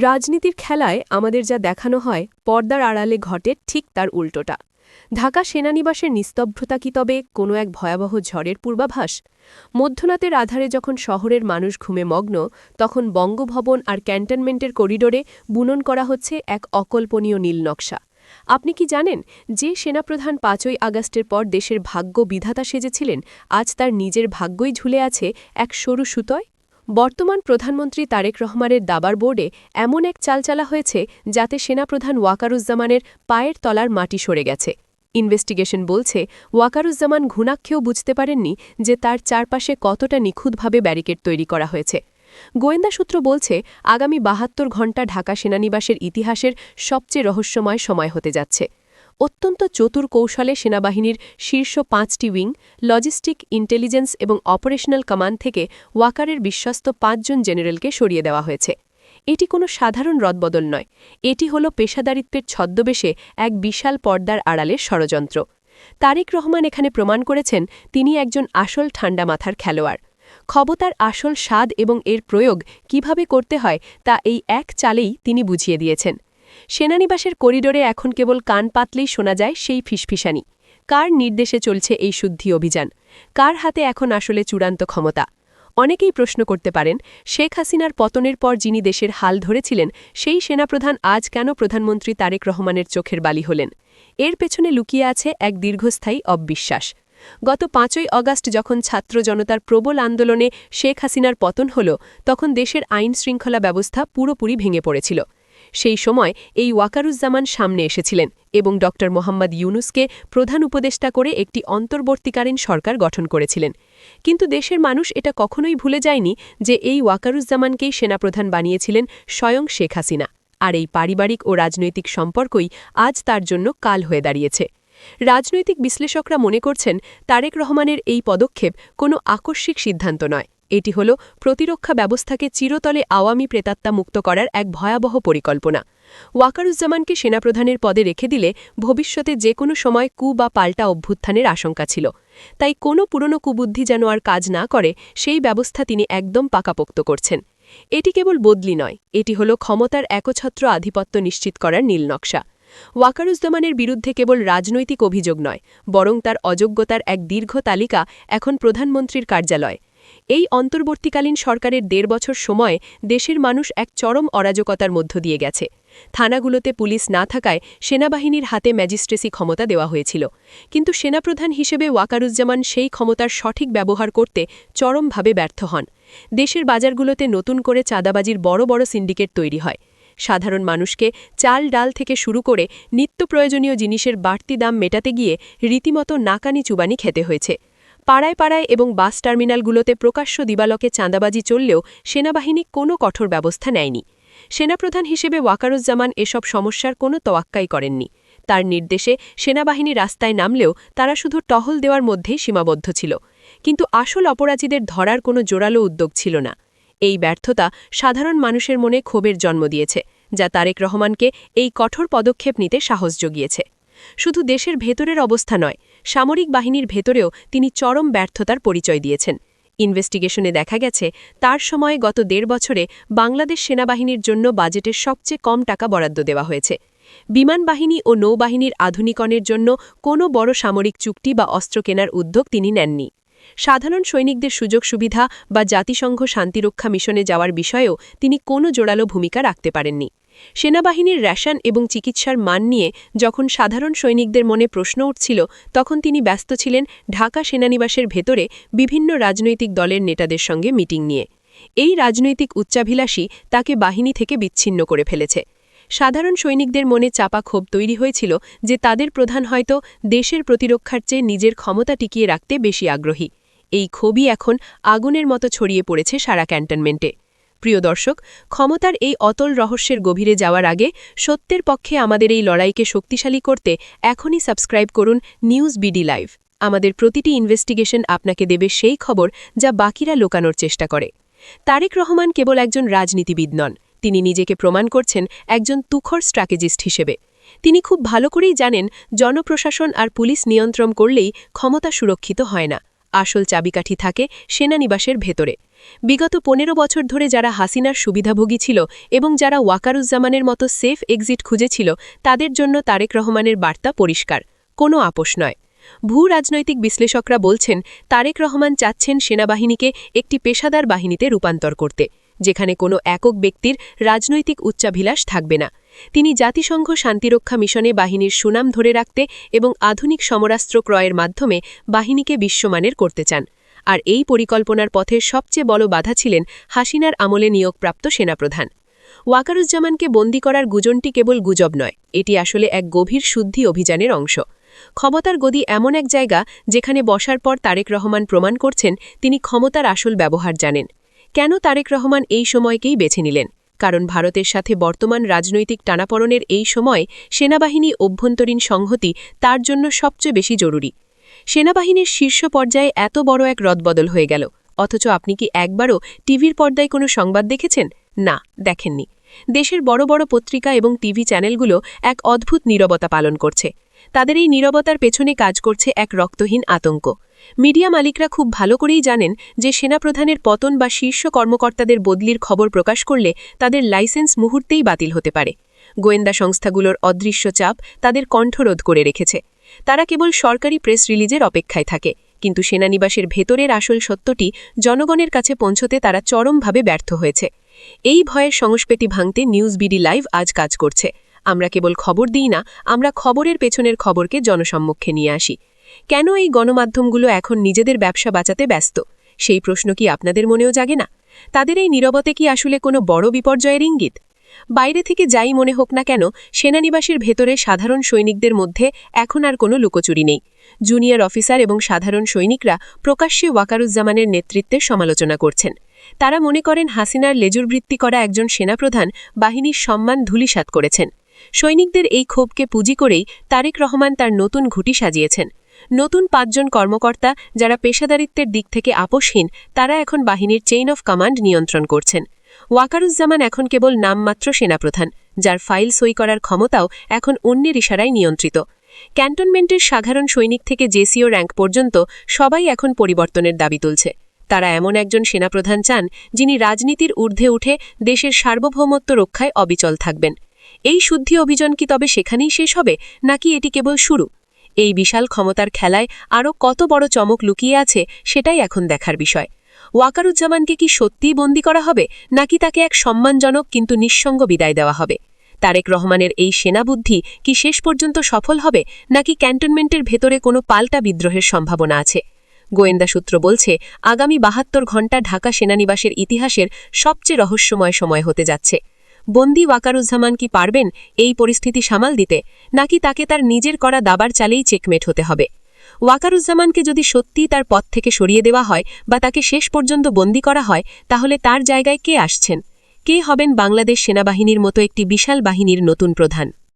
রাজনীতির খেলায় আমাদের যা দেখানো হয় পর্দার আড়ালে ঘটে ঠিক তার উল্টোটা। ঢাকা সেনানিবাসের নিস্তব্ধতা কি তবে কোনো এক ভয়াবহ ঝড়ের পূর্বাভাস? মধ্যরাতের আধারে যখন শহরের মানুষ ঘুমে মগ্ন, তখন বঙ্গভবন আর ক্যান্টনমেন্টের করিডোরে বুনন করা হচ্ছে এক অকল্পনীয় নীল নকশা। আপনি কি জানেন যে সেনাপ্রধান ৫ই আগস্টের পর দেশের ভাগ্য বিধাতা সেজেছিলেন, আজ তার নিজের ভাগ্যই ঝুলে আছে এক সরু সুতোয়? বর্তমান প্রধানমন্ত্রী তারেক রহমানের দাবার বোর্ডে এমন এক চাল চালা হয়েছে যাতে সেনাপ্রধান ওয়াকারুজ্জামানের পায়ের তলার মাটি সরে গেছে। ইনভেস্টিগেশন বলছে ওয়াকারুজ্জামান ঘুণাক্ষেও বুঝতে পারেননি যে তার চারপাশে কতটা নিখুঁতভাবে ব্যারিকেড তৈরি করা হয়েছে। গোয়েন্দা সূত্র বলছে আগামী ৭২ ঘণ্টা ঢাকা সেনানিবাসের ইতিহাসের সবচেয়ে রহস্যময় সময় হতে যাচ্ছে। অত্যন্ত চতুর কৌশলে সেনাবাহিনীর শীর্ষ ৫টি উইং, লজিস্টিক, ইন্টেলিজেন্স এবং অপারেশনাল কমান্ড থেকে ওয়াকারের বিশ্বস্ত ৫ জন জেনারেলকে সরিয়ে দেওয়া হয়েছে। এটি কোনো সাধারণ রদবদল নয়, এটি হল পেশাদারিত্বের ছদ্মবেশে এক বিশাল পর্দার আড়ালের ষড়যন্ত্র। তারেক রহমান এখানে প্রমাণ করেছেন তিনি একজন আসল ঠান্ডা মাথার খেলোয়াড়। ক্ষমতার আসল স্বাদ এবং এর প্রয়োগ কিভাবে করতে হয় তা এই এক চালেই তিনি বুঝিয়ে দিয়েছেন। সেনানিবাসের করিডোরে এখন কেবল কান পাতলেই শোনা যায় সেই ফিসফিসানি। কার নির্দেশে চলছে এই শুদ্ধি অভিযান? কার হাতে এখন আসলে চূড়ান্ত ক্ষমতা? অনেকেই প্রশ্ন করতে পারেন, শেখ হাসিনার পতনের পর যিনি দেশের হাল ধরেছিলেন সেই সেনাপ্রধান আজ কেন প্রধানমন্ত্রী তারেক রহমানের চোখের বালি হলেন? এর পেছনে লুকিয়ে আছে এক দীর্ঘস্থায়ী অবিশ্বাস। গত ৫ই আগস্ট যখন ছাত্র জনতার প্রবল আন্দোলনে শেখ হাসিনার পতন হল, তখন দেশের আইন শৃঙ্খলা ব্যবস্থা পুরোপুরি ভেঙে পড়েছিল। সেই সময় এই ওয়াকারুজ্জামান সামনে এসেছিলেন এবং ড মোহাম্মদ ইউনুসকে প্রধান উপদেষ্টা করে একটি অন্তর্বর্তীকালীন সরকার গঠন করেছিলেন। কিন্তু দেশের মানুষ এটা কখনোই ভুলে যায়নি যে এই ওয়াকারুজ্জামানকেই সেনাপ্রধান বানিয়েছিলেন স্বয়ং শেখ হাসিনা, আর এই পারিবারিক ও রাজনৈতিক সম্পর্কই আজ তার জন্য কাল হয়ে দাঁড়িয়েছে। রাজনৈতিক বিশ্লেষকরা মনে করছেন তারেক রহমানের এই পদক্ষেপ কোনো আকস্মিক সিদ্ধান্ত নয়, এটি হল প্রতিরক্ষা ব্যবস্থাকে চিরতলে আওয়ামী প্রেতাত্মা মুক্ত করার এক ভয়াবহ পরিকল্পনা। ওয়াকারুজ্জামানকে সেনাপ্রধানের পদে রেখে দিলে ভবিষ্যতে যে কোনো সময় কু বা পাল্টা অভ্যুত্থানের আশঙ্কা ছিল। তাই কোনো পুরনো কুবুদ্ধি যেন আর কাজ না করে সেই ব্যবস্থা তিনি একদম পাকাপোক্ত করছেন। এটি কেবল বদলি নয়, এটি হল ক্ষমতার একছত্র আধিপত্য নিশ্চিত করার নীলনকশা। ওয়াকারুজ্জামানের বিরুদ্ধে কেবল রাজনৈতিক অভিযোগ নয়, বরং তার অযোগ্যতার এক দীর্ঘ তালিকা এখন প্রধানমন্ত্রীর কার্যালয়। এই অন্তর্বর্তীকালীন সরকারের ১.৫ বছর সময়ে দেশের মানুষ এক চরম অরাজকতার মধ্য দিয়ে গেছে। থানাগুলোতে পুলিশ না থাকায় সেনাবাহিনীর হাতে ম্যাজিস্ট্রেসি ক্ষমতা দেওয়া হয়েছিল, কিন্তু সেনাপ্রধান হিসেবে ওয়াকারুজ্জামান সেই ক্ষমতার সঠিক ব্যবহার করতে চরমভাবে ব্যর্থ হন। দেশের বাজারগুলোতে নতুন করে চাঁদাবাজির বড় বড় সিন্ডিকেট তৈরি হয়। সাধারণ মানুষকে চাল ডাল থেকে শুরু করে নিত্য প্রয়োজনীয় জিনিসের বাড়তি দাম মেটাতে গিয়ে রীতিমতো নাকানি চুবানি খেতে হয়েছে। পাড়ায় পাড়ায় এবং বাস টার্মিনালগুলোতে প্রকাশ্য দিবালকে চাঁদাবাজি চললেও সেনাবাহিনী কোনো কঠোর ব্যবস্থা নেয়নি। সেনাপ্রধান হিসেবে ওয়াকারুজ্জামান এসব সমস্যার কোনো তোয়াক্কাই করেননি। তার নির্দেশে সেনাবাহিনী রাস্তায় নামলেও তারা শুধু টহল দেওয়ার মধ্যেই সীমাবদ্ধ ছিল, কিন্তু আসল অপরাধীদের ধরার কোনো জোরালো উদ্যোগ ছিল না। এই ব্যর্থতা সাধারণ মানুষের মনে ক্ষোভের জন্ম দিয়েছে, যা তারেক রহমানকে এই কঠোর পদক্ষেপ নিতে সাহস জুগিয়েছে। শুধু দেশের ভেতরের অবস্থা নয়, সামরিক বাহিনীর ভেতরেও তিনি চরম ব্যর্থতার পরিচয় দিয়েছেন। ইনভেস্টিগেশনে দেখা গেছে তার সময়ে গত ১.৫ বছরে বাংলাদেশ সেনাবাহিনীর জন্য বাজেটের সবচেয়ে কম টাকা বরাদ্দ দেওয়া হয়েছে। বিমান বাহিনী ও নৌবাহিনীর আধুনিকরণের জন্য কোনো বড় সামরিক চুক্তি বা অস্ত্র কেনার উদ্যোগ তিনি নেননি। সাধারণ সৈনিকদের সুযোগ সুবিধা বা জাতিসংঘ শান্তিরক্ষা মিশনে যাওয়ার বিষয়েও তিনি কোনো জোরালো ভূমিকা রাখতে পারেননি। সেনাবাহিনীর রেশন এবং চিকিৎসার মান নিয়ে যখন সাধারণ সৈনিকদের মনে প্রশ্ন উঠছিল, তখন তিনি ব্যস্ত ছিলেন ঢাকা সেনানিবাসের ভেতরে বিভিন্ন রাজনৈতিক দলের নেতাদের সঙ্গে মিটিং নিয়ে। এই রাজনৈতিক উচ্চাভিলাষী তাকে বাহিনী থেকে বিচ্ছিন্ন করে ফেলেছে। সাধারণ সৈনিকদের মনে চাপা ক্ষোভ তৈরি হয়েছিল যে তাদের প্রধান হয়তো দেশের প্রতিরক্ষার চেয়ে নিজের ক্ষমতা টিকিয়ে রাখতে বেশি আগ্রহী। এই ক্ষোভই এখন আগুনের মতো ছড়িয়ে পড়েছে সারা ক্যান্টনমেন্টে। প্রিয় দর্শক, ক্ষমতার এই অতল রহস্যের গভীরে যাওয়ার আগে সত্যের পক্ষে আমাদের এই লড়াইকে শক্তিশালী করতে এখনই সাবস্ক্রাইব করুন নিউজ বিডি লাইভ। আমাদের প্রতিটি ইনভেস্টিগেশন আপনাকে দেবে সেই খবর যা বাকিরা লুকানোর চেষ্টা করে। তারেক রহমান কেবল একজন রাজনীতিবিদ নন, তিনি নিজেকে প্রমাণ করছেন একজন তুখর স্ট্র্যাটেজিস্ট হিসেবে। তিনি খুব ভালো করেই জানেন জনপ্রশাসন আর পুলিশ নিয়ন্ত্রণ করলেই ক্ষমতা সুরক্ষিত হয় না, আসল চাবিকাঠি থাকে সেনানিবাসের ভেতরে। বিগত ১৫ বছর ধরে যারা হাসিনার সুবিধাভোগী ছিল এবং যারা ওয়াকারুজ্জামানের মতো সেফ এক্সিট খুঁজেছিল, তাদের জন্য তারেক রহমানের বার্তা পরিষ্কার, কোনো আপোষ নয়। ভূ রাজনৈতিক বিশ্লেষকরা বলছেন, তারেক রহমান চাচ্ছেন সেনাবাহিনীকে একটি পেশাদার বাহিনীতে রূপান্তর করতে, যেখানে কোনো একক ব্যক্তির রাজনৈতিক উচ্চাভিলাষ থাকবে না। তিনি জাতিসংঘ শান্তিরক্ষা মিশনে বাহিনীর সুনাম ধরে রাখতে এবং আধুনিক সমরাস্ত্র ক্রয়ের মাধ্যমে বাহিনীকে বিশ্বমানের করতে চান। আর এই পরিকল্পনার পথের সবচেয়ে বড় বাধা ছিলেন হাসিনার আমলে নিয়োগপ্রাপ্ত সেনাপ্রধান। ওয়াকারুজ্জামানকে বন্দী করার গুজবটি কেবল গুজব নয়, এটি আসলে এক গভীর শুদ্ধি অভিযানের অংশ। ক্ষমতার গদি এমন এক জায়গা যেখানে বসার পর তারেক রহমান প্রমাণ করছেন তিনি ক্ষমতার আসল ব্যবহার জানেন। কেন তারেক রহমান এই সময়কেই বেছে নিলেন? কারণ ভারতের সাথে বর্তমান রাজনৈতিক টানাপড়নের এই সময় সেনাবাহিনী অভ্যন্তরীণ সংহতি তার জন্য সবচেয়ে বেশি জরুরি। সেনাবাহিনীর শীর্ষ পর্যায়ে এত বড় এক রদবদল হয়ে গেল, অথচ আপনি কি একবারও টিভির পর্দায় কোনো সংবাদ দেখেছেন? না, দেখেননি। দেশের বড় বড় পত্রিকা এবং টিভি চ্যানেলগুলো এক অদ্ভুত নীরবতা পালন করছে। তাদের এই নীরবতার পেছনে কাজ করছে এক রক্তহীন আতঙ্ক। মিডিয়া মালিকরা খুব ভালো করেই জানেন যে সেনাপ্রধানের পতন বা শীর্ষ কর্মকর্তাদের বদলির খবর প্রকাশ করলে তাদের লাইসেন্স মুহূর্তেই বাতিল হতে পারে। গোয়েন্দা সংস্থাগুলোর অদৃশ্য চাপ তাদের কণ্ঠরোধ করে রেখেছে। তারা কেবল সরকারি প্রেস রিলিজের অপেক্ষায় থাকে, কিন্তু সেনানিবাসের ভেতরের আসল সত্যটি জনগণের কাছে পৌঁছতে তারা চরমভাবে ব্যর্থ হয়েছে। এই ভয়ের সংস্পেটি ভাঙতে নিউজ বিডি লাইভ আজ কাজ করছে। আমরা কেবল খবর দিই না, আমরা খবরের পেছনের খবরকে জনসম্মুখে নিয়ে আসি। কেন এই গণমাধ্যমগুলো এখন নিজেদের ব্যবসা বাঁচাতে ব্যস্ত? সেই প্রশ্ন কি আপনাদের মনেও জাগে না? তাদের এই নীরবতে কি আসলে কোনো বড় বিপর্যয়ের ইঙ্গিত? বাইরে থেকে যাই মনে হোক না কেন, সেনানিবাসের ভেতরে সাধারণ সৈনিকদের মধ্যে এখন আর কোনো লুকোচুরি নেই। জুনিয়র অফিসার এবং সাধারণ সৈনিকরা প্রকাশ্যে ওয়াকারুজ্জামানের নেতৃত্বের সমালোচনা করছেন। তারা মনে করেন হাসিনার লেজুরবৃত্তি করা একজন সেনাপ্রধান বাহিনীর সম্মান ধূলিসাৎ করেছেন। সৈনিকদের এই ক্ষোভকে পুঁজি করেই তারেক রহমান তার নতুন ঘুঁটি সাজিয়েছেন। নতুন ৫ জন কর্মকর্তা যারা পেশাদারিত্বের দিক থেকে আপোষহীন, তারা এখন বাহিনীর চেইন অফ কমান্ড নিয়ন্ত্রণ করছেন। ওয়াকারুজ্জামান এখন কেবল নামমাত্র সেনাপ্রধান, যার ফাইল সই করার ক্ষমতাও এখন অন্যের ইশারায় নিয়ন্ত্রিত। ক্যান্টনমেন্টের সাধারণ সৈনিক থেকে জেসিও র্যাঙ্ক পর্যন্ত সবাই এখন পরিবর্তনের দাবি তুলছে। তারা এমন একজন সেনাপ্রধান চান যিনি রাজনীতির ঊর্ধ্বে উঠে দেশের সার্বভৌমত্ব রক্ষায় অবিচল থাকবেন। এই শুদ্ধি অভিযান কি তবে সেখানেই শেষ হবে, নাকি এটি কেবল শুরু? এই বিশাল ক্ষমতার খেলায় আরও কত বড় চমক লুকিয়ে আছে সেটাই এখন দেখার বিষয়। ওয়াকারুজ্জামানকে কি সত্যিই বন্দী করা হবে, নাকি তাকে এক সম্মানজনক কিন্তু নিঃসঙ্গ বিদায় দেওয়া হবে? তারেক রহমানের এই সেনাবুদ্ধি কি শেষ পর্যন্ত সফল হবে, নাকি ক্যান্টনমেন্টের ভেতরে কোনো পাল্টা বিদ্রোহের সম্ভাবনা আছে? গোয়েন্দা সূত্র বলছে, আগামী ৭২ ঘণ্টা ঢাকা সেনানিবাসের ইতিহাসের সবচেয়ে রহস্যময় সময় হতে যাচ্ছে। বন্দী ওয়াকারুজ্জামান কি পারবেন এই পরিস্থিতি সামাল দিতে, নাকি তাকে তার নিজের করা দাবার চালেই চেকমেট হতে হবে? ওয়াকারুজ্জামানকে যদি সত্যিই তার পথ থেকে সরিয়ে দেওয়া হয় বা তাকে শেষ পর্যন্ত বন্দী করা হয়, তাহলে তার জায়গায় কে আসছেন? কে হবেন বাংলাদেশ সেনাবাহিনীর মতো একটি বিশাল বাহিনীর নতুন প্রধান?